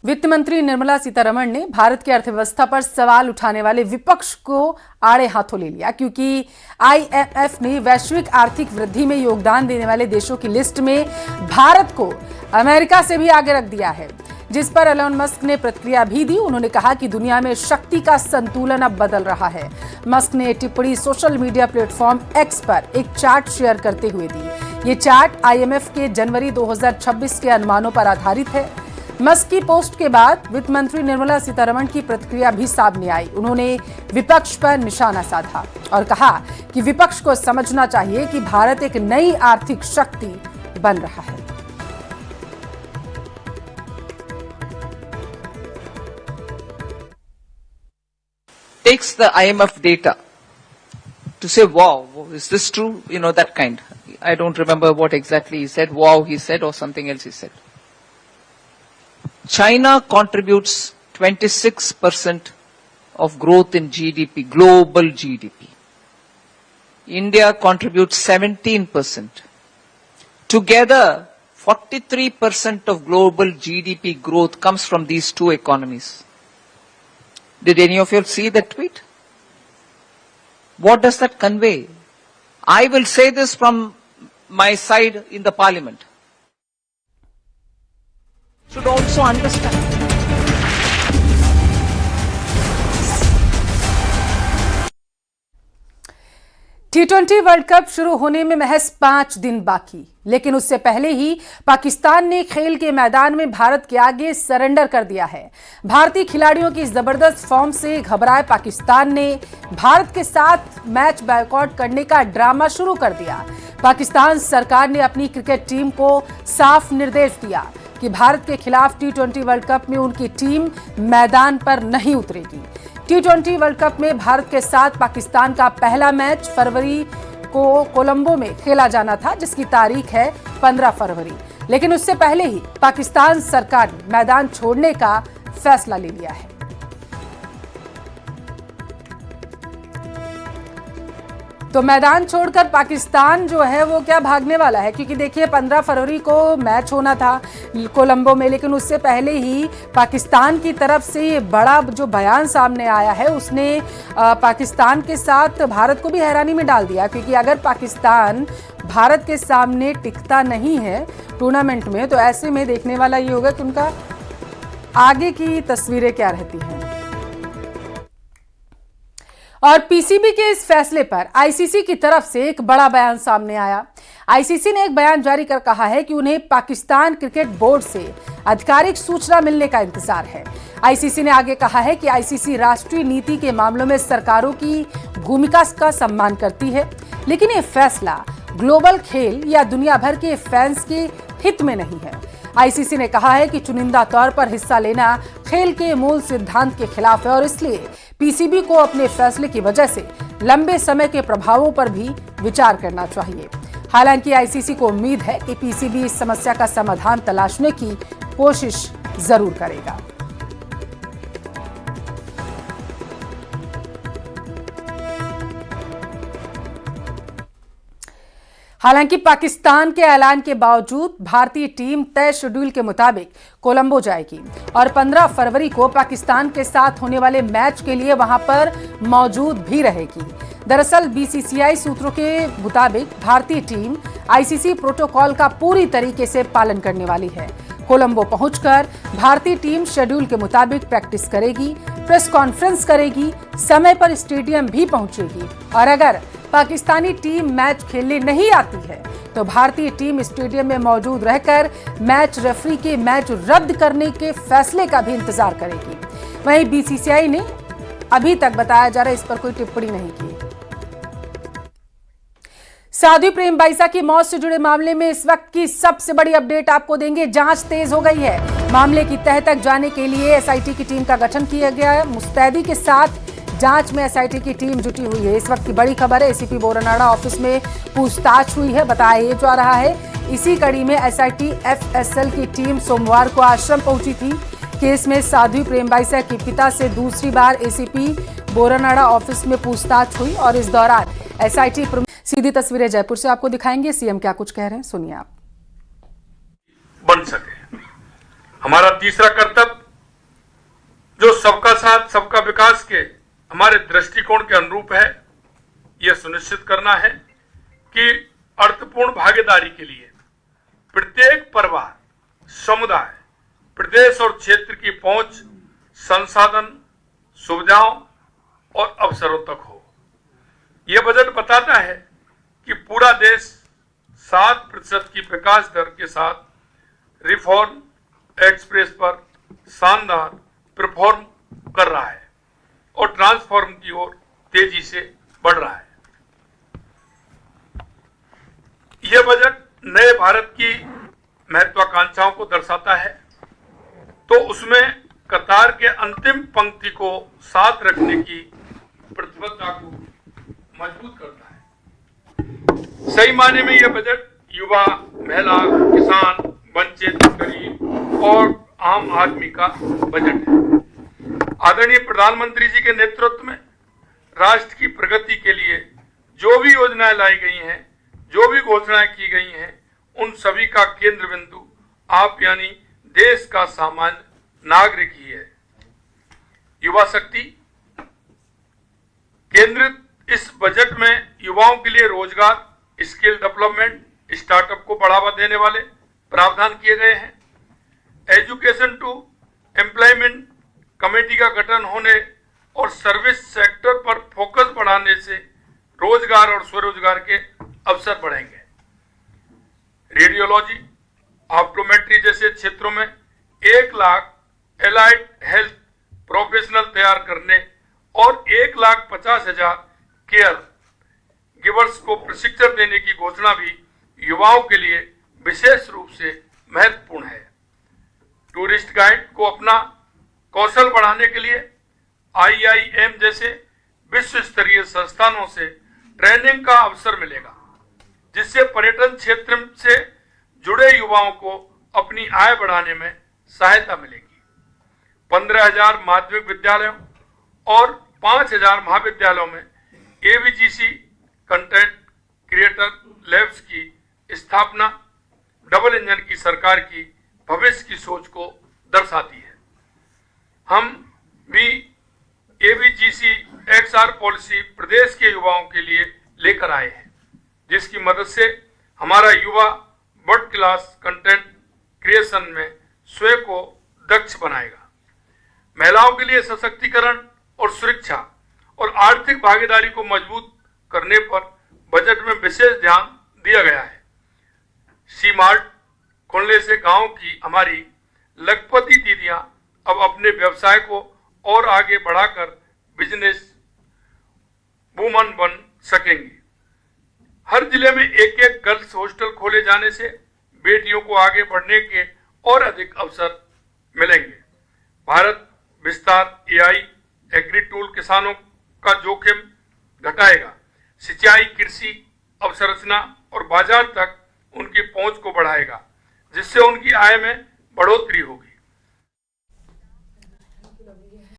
वित्त मंत्री निर्मला सीतारमण ने भारत की अर्थव्यवस्था पर सवाल उठाने वाले विपक्ष को आड़े हाथों ले लिया, क्योंकि आईएमएफ ने वैश्विक आर्थिक वृद्धि में योगदान देने वाले देशों की लिस्ट में भारत को अमेरिका से भी आगे रख दिया है, जिस पर एलन मस्क ने प्रतिक्रिया भी दी। उन्होंने कहा कि दुनिया में शक्ति का संतुलन अब बदल रहा है। मस्क ने टिप्पणी सोशल मीडिया प्लेटफॉर्म एक्स पर एक चार्ट शेयर करते हुए दी। ये चार्ट आईएमएफ के जनवरी 2026 के अनुमानों पर आधारित है। मस्क की पोस्ट के बाद वित्त मंत्री निर्मला सीतारमण की प्रतिक्रिया भी सामने आई। उन्होंने विपक्ष पर निशाना साधा और कहा कि विपक्ष को समझना चाहिए कि भारत एक नई आर्थिक शक्ति बन रहा है। Takes the IMF data to say, wow, is this true? You know, that kind. I don't remember what exactly he said. Wow, he said, or something else he said. China contributes 26% of growth in GDP, global GDP. India contributes 17%. Together, 43% of global GDP growth comes from these two economies. Did any of you see that tweet? What does that convey? I will say this from my side in the parliament. Should also understand. T20 world cup शुरू होने में महज 5 दिन बाकी, लेकिन उससे पहले ही पाकिस्तान ने खेल के मैदान में भारत के आगे सरेंडर कर दिया है। भारतीय खिलाड़ियों की जबरदस्त फॉर्म से घबराए पाकिस्तान ने भारत के साथ मैच बॉयकॉट करने का ड्रामा शुरू कर दिया। पाकिस्तान सरकार ने अपनी क्रिकेट टीम को साफ निर्देश दिया कि भारत के खिलाफ T20 वर्ल्ड कप में उनकी टीम मैदान पर नहीं उतरेगी। T20 वर्ल्ड कप में भारत के साथ पाकिस्तान का पहला मैच फरवरी को कोलंबो में खेला जाना था, जिसकी तारीख है 15 फरवरी। लेकिन उससे पहले ही पाकिस्तान सरकार ने मैदान छोड़ने का फैसला ले लिया है। तो मैदान छोड़कर पाकिस्तान जो है वो क्या भागने वाला है, क्योंकि देखिए 15 फरवरी को मैच होना था कोलंबो में, लेकिन उससे पहले ही पाकिस्तान की तरफ से ये बड़ा जो बयान सामने आया है उसने पाकिस्तान के साथ भारत को भी हैरानी में डाल दिया, क्योंकि अगर पाकिस्तान भारत के सामने टिकता नहीं है टूर्नामेंट में, तो ऐसे में देखने वाला ये होगा कि उनका आगे की तस्वीरें क्या रहती हैं। और पीसीबी के इस फैसले पर आईसीसी की तरफ से एक बड़ा बयान सामने आया। आईसीसी ने एक बयान जारी कर कहा है कि उन्हें पाकिस्तान क्रिकेट बोर्ड से आधिकारिक सूचना मिलने का इंतजार है। आईसीसी ने आगे कहा है कि आईसीसी राष्ट्रीय नीति के मामलों में सरकारों की भूमिका का सम्मान करती है, लेकिन ये फैसला ग्लोबल खेल या दुनिया भर के फैंस के हित में नहीं है। आईसीसी ने कहा है कि चुनिंदा तौर पर हिस्सा लेना खेल के मूल सिद्धांत के खिलाफ है और इसलिए पीसीबी को अपने फैसले की वजह से लंबे समय के प्रभावों पर भी विचार करना चाहिए। हालांकि आईसीसी को उम्मीद है कि पीसीबी इस समस्या का समाधान तलाशने की कोशिश जरूर करेगा। हालांकि पाकिस्तान के ऐलान के बावजूद भारतीय टीम तय शेड्यूल के मुताबिक कोलंबो जाएगी और 15 फरवरी को पाकिस्तान के साथ होने वाले मैच के लिए वहां पर मौजूद भी रहेगी। दरअसल बीसीसीआई सूत्रों के मुताबिक भारतीय टीम आईसीसी प्रोटोकॉल का पूरी तरीके से पालन करने वाली है। कोलंबो पहुंचकर भारतीय टीम शेड्यूल के मुताबिक प्रैक्टिस करेगी, प्रेस कॉन्फ्रेंस करेगी, समय पर स्टेडियम भी पहुंचेगी और अगर पाकिस्तानी टीम मैच खेलने नहीं आती है तो भारतीय टीम स्टेडियम में मौजूद रहकर मैच रेफरी के मैच रद्द करने के फैसले का भी इंतजार करेगी। वहीं बीसीसीआई ने अभी तक बताया जा रहा है इस पर कोई टिप्पणी नहीं की। साध्वी प्रेम बाइसा की मौत से जुड़े मामले में इस वक्त की सबसे बड़ी अपडेट आपको देंगे। जांच तेज हो गई है। मामले की तह तक जाने के लिए एसआईटी की टीम का गठन किया गया है। मुस्तैदी के साथ जांच में एसआईटी की टीम जुटी हुई है। इस वक्त की बड़ी खबर है, एसीपी बोरानाडा ऑफिस में पूछताछ हुई है, बताया ये जा रहा है। इसी कड़ी में एसआईटी एफएसएल की टीम सोमवार को आश्रम पहुंची थी। केस में साध्वी प्रेम बाइसा के पिता से दूसरी बार एसीपी बोरानाडा ऑफिस में पूछताछ हुई और इस दौरान एसआईटी सीधी तस्वीरें जयपुर से आपको दिखाएंगे। सीएम क्या कुछ कह रहे हैं, सुनिए आप। बन सके। हमारा तीसरा कर्तव्य जो सबका साथ सबका विकास के हमारे दृष्टिकोण के अनुरूप है। यह सुनिश्चित करना है कि अर्थपूर्ण भागीदारी के लिए प्रत्येक परिवार, समुदाय, प्रदेश और क्षेत्र की पहुंच संसाधन, सुविधाओं और अवसरों तक हो। यह बजट बताता है कि पूरा देश 7% की विकास दर के साथ रिफॉर्म एक्सप्रेस पर शानदार परफॉर्म कर रहा है और ट्रांसफॉर्म की ओर तेजी से बढ़ रहा है। यह बजट नए भारत की महत्वाकांक्षाओं को दर्शाता है, तो उसमें कतार के अंतिम पंक्ति को साथ रखने की प्रतिबद्धता को मजबूत करता है। सही मायने में यह बजट युवा, महिला, किसान, वंचित, गरीब और आम आदमी का बजट है। आदरणीय प्रधानमंत्री जी के नेतृत्व में राष्ट्र की प्रगति के लिए जो भी योजनाएं लाई गई हैं, जो भी घोषणाएं की गई हैं, उन सभी का केंद्र बिंदु आप यानी देश का सामान्य नागरिक ही है। युवा शक्ति केंद्रित इस बजट में युवाओं के लिए रोजगार, स्किल डेवलपमेंट, स्टार्टअप को बढ़ावा देने वाले प्रावधान किए गए हैं। एजुकेशन टू एम्प्लॉयमेंट कमेटी का गठन होने और सर्विस सेक्टर पर फोकस बढ़ाने से रोजगार और स्वरोजगार के अवसर बढ़ेंगे। रेडियोलॉजी, ऑप्टोमेट्री जैसे क्षेत्रों में 1 लाख एलाइड हेल्थ प्रोफेशनल तैयार करने और 1,50,000 केयर गिवर्स को प्रशिक्षण देने की घोषणा भी युवाओं के लिए विशेष रूप से महत्वपूर्ण है। टूरिस्ट गाइड को अपना कौशल बढ़ाने के लिए IIM जैसे विश्व स्तरीय संस्थानों से ट्रेनिंग का अवसर मिलेगा, जिससे पर्यटन क्षेत्र से जुड़े युवाओं को अपनी आय बढ़ाने में सहायता मिलेगी। 15,000 माध्यमिक विद्यालयों और 5,000 महाविद्यालयों में AVGC कंटेंट क्रिएटर लैब्स की स्थापना डबल इंजन की सरकार की भविष्य की सोच को दर्शाती है। हम भी AVGC XR पॉलिसी प्रदेश के युवाओं के लिए लेकर आए हैं, जिसकी मदद से हमारा युवा वर्ल्ड क्लास कंटेंट क्रिएशन में स्वयं को दक्ष बनाएगा। महिलाओं के लिए सशक्तिकरण और सुरक्षा और आर्थिक भागीदारी को मजबूत करने पर बजट में विशेष ध्यान दिया गया है। C-मार्ट खुलने से गांव की हमारी लखपति दीदियां अब अपने व्यवसाय को और आगे बढ़ाकर बिजनेस वूमन बन सकेंगी। हर जिले में एक गर्ल्स हॉस्टल खोले जाने से बेटियों को आगे बढ़ने के और अधिक अवसर मिलेंगे। भारत विस्तार AI एग्री टूल किसानों का जोखिम घटाएगा। सिंचाई, कृषि अवसंरचना और बाजार तक उनकी पहुंच को बढ़ाएगा, जिससे उनकी आय में बढ़ोतरी होगी।